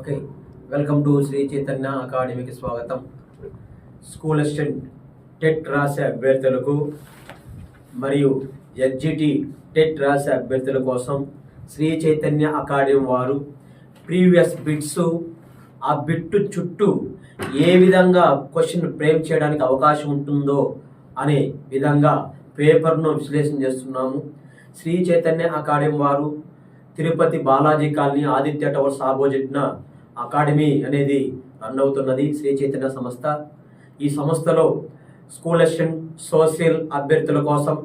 Okay, welcome to Sri Chaitanya అకాడమీకి స్వాగతం. School assistant TET రాసే అభ్యర్థులకు మరియు ఎస్జిటి టెట్ రాసే అభ్యర్థుల కోసం శ్రీ చైతన్య అకాడమీ వారు ప్రీవియస్ బిట్స్ ఆ బిట్టు చుట్టూ ఏ విధంగా క్వశ్చన్ ఫ్రేమ్ చేయడానికి అవకాశం ఉంటుందో అనే విధంగా పేపర్ను విశ్లేషణ చేస్తున్నాము. శ్రీ చైతన్య అకాడమీ వారు తిరుపతి బాలాజీ కాలనీ ఆదిత్య టవర్స్ ఆపోజిట్న అకాడమీ అనేది రన్ అవుతున్నది శ్రీ చైతన్య సంస్థ. ఈ సంస్థలో స్కూల్ అసిస్టెంట్ సోషల్ అభ్యర్థుల కోసం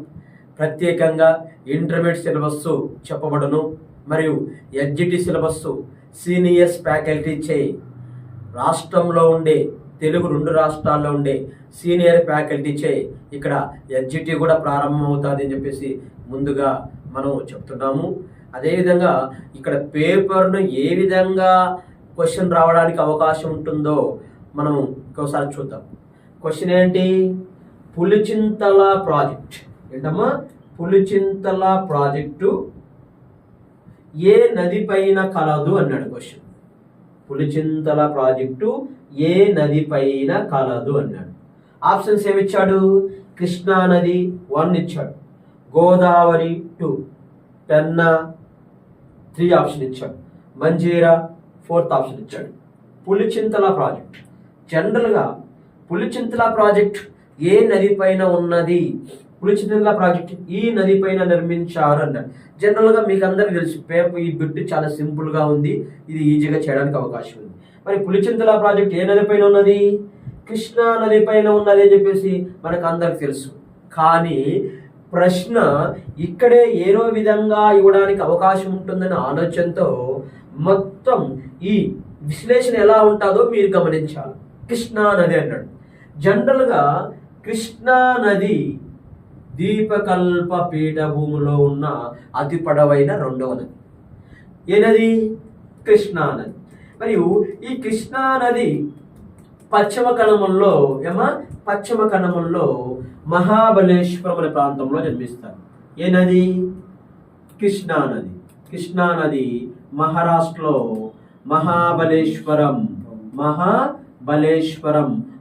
ప్రత్యేకంగా ఇంటర్మీడియట్ సిలబస్ చెప్పబడును మరియు ఎస్జిటి సిలబస్ సీనియర్స్ ఫ్యాకల్టీ చే రాష్ట్రంలో ఉండే తెలుగు 2 రాష్ట్రాల్లో ఉండే సీనియర్ ఫ్యాకల్టీ చే ఇక్కడ ఎస్జిటి కూడా ప్రారంభం అవుతుంది అని చెప్పేసి ముందుగా మనం చెప్తున్నాము. అదేవిధంగా ఇక్కడ పేపర్ను ఏ విధంగా క్వశ్చన్ రావడానికి అవకాశం ఉంటుందో మనం ఇంకోసారి చూద్దాం. క్వశ్చన్ ఏంటి? పులిచింతల ప్రాజెక్ట్ ఏంటమ్మా? పులిచింతల ప్రాజెక్టు ఏ నది పైన కలదు అన్నాడు క్వశ్చన్. పులిచింతల ప్రాజెక్టు ఏ నది పైన కలదు అన్నాడు. ఆప్షన్స్ ఏమిచ్చాడు? కృష్ణా నది 1 ఇచ్చాడు, గోదావరి 2, పెన్నా 3 ఆప్షన్ ఇచ్చాడు, మంజీరా 4th ఆప్షన్ ఇచ్చాడు. పులిచింతల ప్రాజెక్ట్ జనరల్గా పులిచింతల ప్రాజెక్ట్ ఏ నది పైన ఉన్నది? పులిచింతల ప్రాజెక్ట్ ఈ నది పైన నిర్మించారు అన్నాడు. జనరల్గా మీకు అందరికీ తెలుసు పేపర్ ఈ బిట్ చాలా సింపుల్గా ఉంది, ఇది ఈజీగా చేయడానికి అవకాశం ఉంది. మరి పులిచింతల ప్రాజెక్ట్ ఏ నది పైన ఉన్నది? కృష్ణా నది పైన ఉన్నది అని చెప్పేసి మనకు అందరికి తెలుసు. కానీ ప్రశ్న ఇక్కడే ఏదో విధంగా ఇవ్వడానికి అవకాశం ఉంటుందనే ఆలోచనతో మొత్తం ఈ విశ్లేషణ ఎలా ఉంటుందో మీరు గమనించాలి. కృష్ణా నది అన్నాడు. జనరల్గా కృష్ణా నది దీపకల్ప పీఠభూమిలో ఉన్న అతి పొడవైన 2వ నది. ఏ నది? కృష్ణా నది. మరియు ఈ కృష్ణా నది పశ్చిమ కనుమల్లో మహాబలేశ్వరం అనే ప్రాంతంలో జన్మిస్తారు. ఏ నది? కృష్ణా నది. కృష్ణా నది మహారాష్ట్రలో మహాబలేశ్వరం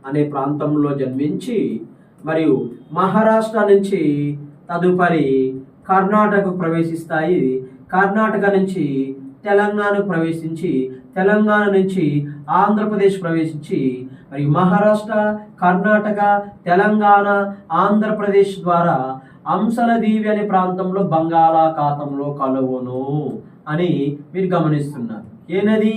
అనే ప్రాంతంలో జన్మించి మరియు మహారాష్ట్ర నుంచి తదుపరి కర్ణాటకకు ప్రవేశిస్తాయి. కర్ణాటక నుంచి తెలంగాణకు ప్రవేశించి తెలంగాణ నుంచి ఆంధ్రప్రదేశ్ ప్రవేశించి మరి మహారాష్ట్ర, కర్ణాటక, తెలంగాణ, ఆంధ్రప్రదేశ్ ద్వారా అంశలదీవి అనే ప్రాంతంలో బంగాళాఖాతంలో కలువును అని మీరు గమనిస్తున్నారు. ఏ నది?